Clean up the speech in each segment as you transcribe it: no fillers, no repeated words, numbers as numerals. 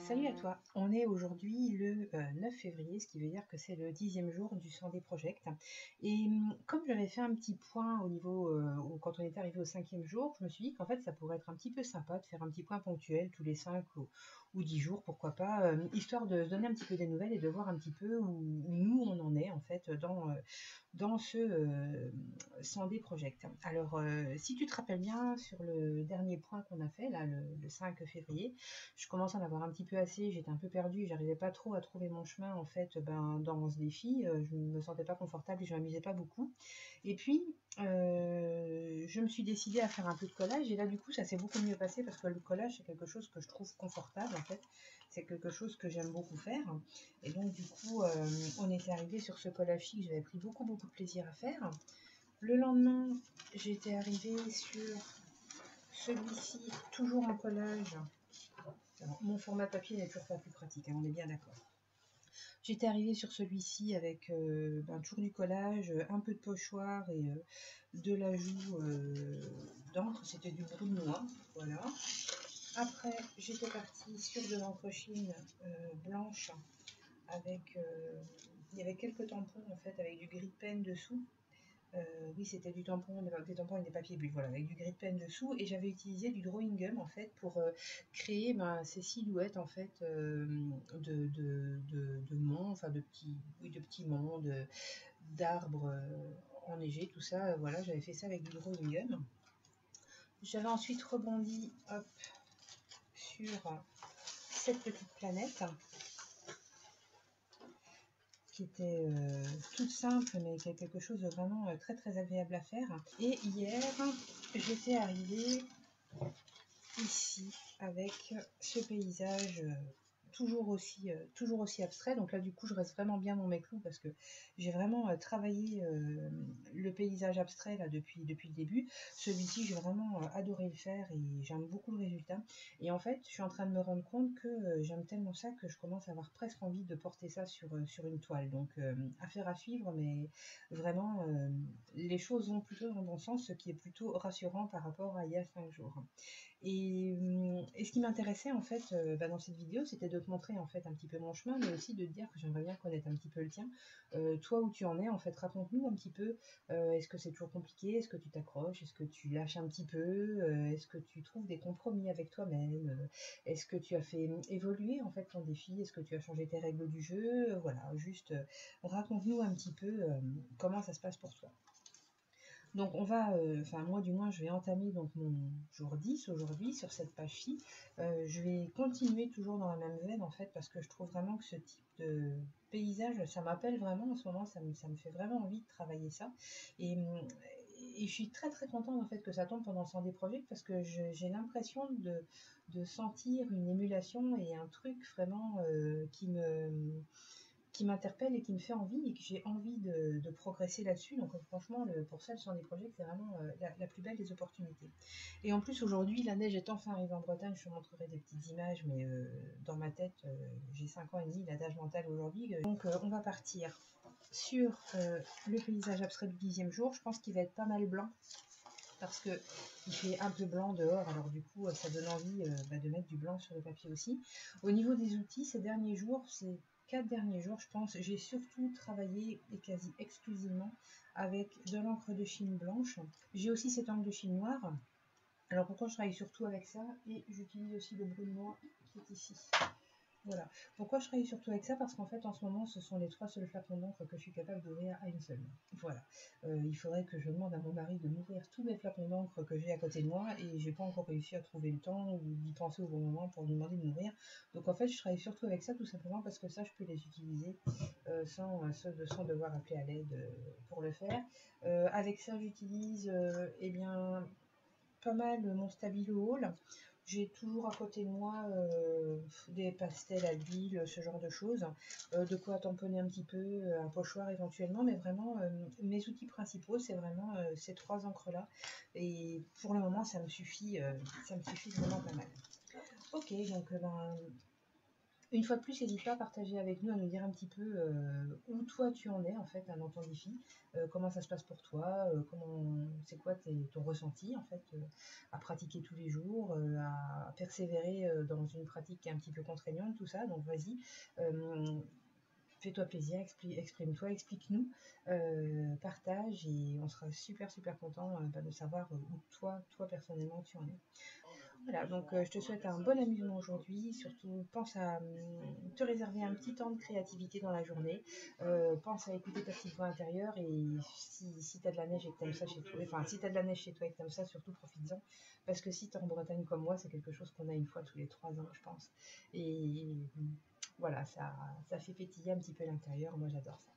Salut à toi, on est aujourd'hui le 9 février, ce qui veut dire que c'est le 10e jour du Sunday Project. Et comme j'avais fait un petit point au niveau, quand on est arrivé au 5e jour, je me suis dit qu'en fait ça pourrait être un petit peu sympa de faire un petit point ponctuel tous les 5 ou 10 jours, pourquoi pas, histoire de se donner un petit peu des nouvelles et de voir un petit peu où nous on en est en fait dans ce Sunday Project. Alors si tu te rappelles bien sur le dernier point qu'on a fait, là le 5 février, je commence à en avoir un petit peu assez, j'étais un peu perdue, j'arrivais pas trop à trouver mon chemin en fait dans ce défi, je me sentais pas confortable et je m'amusais pas beaucoup. Et puis je me suis décidée à faire un peu de collage et là du coup ça s'est beaucoup mieux passé parce que le collage c'est quelque chose que je trouve confortable en fait, c'est quelque chose que j'aime beaucoup faire et donc du coup on était arrivé sur ce collage-ci que j'avais pris beaucoup de plaisir à faire. Le lendemain j'étais arrivée sur celui-ci toujours en collage. Alors, mon format papier n'est toujours pas plus pratique, hein, on est bien d'accord. J'étais arrivée sur celui-ci avec toujours du collage, un peu de pochoir et de l'ajout d'encre, c'était du brut noir, voilà. Après, j'étais partie sur de l'encre Chine blanche avec, il y avait quelques tampons en fait avec du gris pen dessous. Oui, c'était du tampon, des tampons et des papiers bulles, voilà, avec du gris pen dessous. Et j'avais utilisé du drawing gum en fait pour créer ces silhouettes en fait de monts, enfin de petits monts, d'arbres enneigés, tout ça. Voilà, j'avais fait ça avec du drawing gum. J'avais ensuite rebondi hop, sur cette petite planète qui était toute simple mais qui est quelque chose de vraiment très très agréable à faire. Et hier j'étais arrivée ici avec ce paysage toujours aussi abstrait. Donc là du coup je reste vraiment bien dans mes clous parce que j'ai vraiment travaillé le paysage abstrait là depuis le début. Celui-ci j'ai vraiment adoré le faire et j'aime beaucoup le résultat. Et en fait je suis en train de me rendre compte que j'aime tellement ça que je commence à avoir presque envie de porter ça sur une toile. Donc affaire à suivre, mais vraiment les choses vont plutôt dans le bon sens, ce qui est plutôt rassurant par rapport à il y a 5 jours. Et ce qui m'intéressait en fait dans cette vidéo, c'était de te montrer en fait un petit peu mon chemin, mais aussi de te dire que j'aimerais bien connaître un petit peu le tien. Toi, où tu en es en fait, raconte-nous un petit peu. Est-ce que c'est toujours compliqué? Est-ce que tu t'accroches? Est-ce que tu lâches un petit peu? Est-ce que tu trouves des compromis avec toi-même? Est-ce que tu as fait évoluer en fait ton défi? Est-ce que tu as changé tes règles du jeu? Voilà, juste raconte-nous un petit peu comment ça se passe pour toi. Donc on va, enfin moi du moins je vais entamer donc mon jour 10 aujourd'hui sur cette page-ci. Je vais continuer toujours dans la même veine en fait parce que je trouve vraiment que ce type de paysage, ça m'appelle vraiment en ce moment, ça me fait vraiment envie de travailler ça. Et, et je suis très très contente en fait que ça tombe pendant le Sunday Project parce que j'ai l'impression de sentir une émulation et un truc vraiment qui m'interpelle et qui me fait envie et que j'ai envie de progresser là-dessus. Donc franchement, pour ça, le Sunday Project, c'est vraiment la plus belle des opportunités. Et en plus, aujourd'hui, la neige est enfin arrivée en Bretagne. Je te montrerai des petites images, mais dans ma tête, j'ai 5 ans et demi d'âge mental aujourd'hui. Donc on va partir sur le paysage abstrait du 10e jour. Je pense qu'il va être pas mal blanc parce que il fait un peu blanc dehors, alors du coup ça donne envie de mettre du blanc sur le papier aussi. Au niveau des outils, ces derniers jours, ces 4 derniers jours, je pense, j'ai surtout travaillé et quasi exclusivement avec de l'encre de Chine blanche. J'ai aussi cette encre de Chine noire. Alors pourquoi je travaille surtout avec ça? Et j'utilise aussi le brut noir qui est ici. Voilà. Pourquoi je travaille surtout avec ça? Parce qu'en fait, en ce moment, ce sont les 3 seuls flacons d'encre que je suis capable d'ouvrir à une seule main. Voilà. Il faudrait que je demande à mon mari de m'ouvrir tous mes flacons d'encre que j'ai à côté de moi et j'ai pas encore réussi à trouver le temps ou d'y penser au bon moment pour lui demander de m'ouvrir. Donc en fait, je travaille surtout avec ça tout simplement parce que ça, je peux les utiliser sans devoir appeler à l'aide pour le faire. Avec ça, j'utilise eh bien pas mal mon Stabilo Hall. J'ai toujours à côté de moi des pastels à l'huile, ce genre de choses, de quoi tamponner un petit peu, un pochoir éventuellement, mais vraiment mes outils principaux c'est vraiment ces 3 encres là et pour le moment ça me suffit vraiment pas mal. Ok, donc Une fois de plus, n'hésite pas à partager avec nous, à nous dire un petit peu où toi tu en es en fait dans ton défi, comment ça se passe pour toi, c'est quoi ton ressenti en fait à pratiquer tous les jours, à persévérer dans une pratique qui est un petit peu contraignante, tout ça. Donc vas-y, fais-toi plaisir, exprime-toi, explique-nous, partage et on sera super super content de savoir où toi personnellement tu en es. Voilà, donc je te souhaite un bon amusement aujourd'hui. Surtout, pense à te réserver un petit temps de créativité dans la journée. Pense à écouter ta petite voix intérieure et si tu as de la neige et que tu aimes ça chez toi, enfin si tu as de la neige chez toi et que tu aimes ça, surtout profites-en. Parce que si tu es en Bretagne comme moi, c'est quelque chose qu'on a une fois tous les 3 ans, je pense. Et voilà, ça fait pétiller un petit peu l'intérieur. Moi, j'adore ça.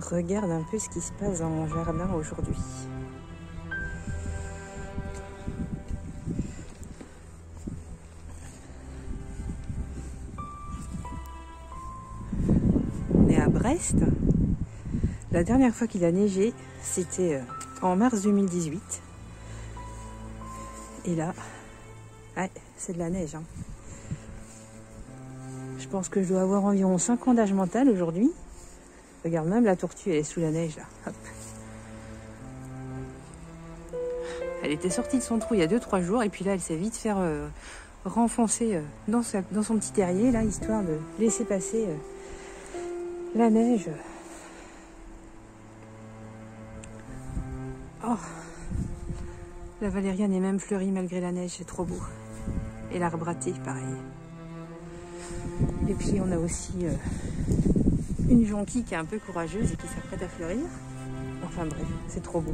Regarde un peu ce qui se passe dans mon jardin aujourd'hui. On est à Brest. La dernière fois qu'il a neigé, c'était en mars 2018. Et là, ouais, c'est de la neige. Hein. Je pense que je dois avoir environ 5 ans d'âge mental aujourd'hui. Regarde, même la tortue, elle est sous la neige, là. Hop. Elle était sortie de son trou il y a 2-3 jours, et puis là, elle s'est vite fait renfoncer dans son petit terrier, là, histoire de laisser passer la neige. Oh, la valériane est même fleurie malgré la neige, c'est trop beau. Et l'arbre à thé, pareil. Et puis on a aussi une jonquille qui est un peu courageuse et qui s'apprête à fleurir. Enfin bref, c'est trop beau.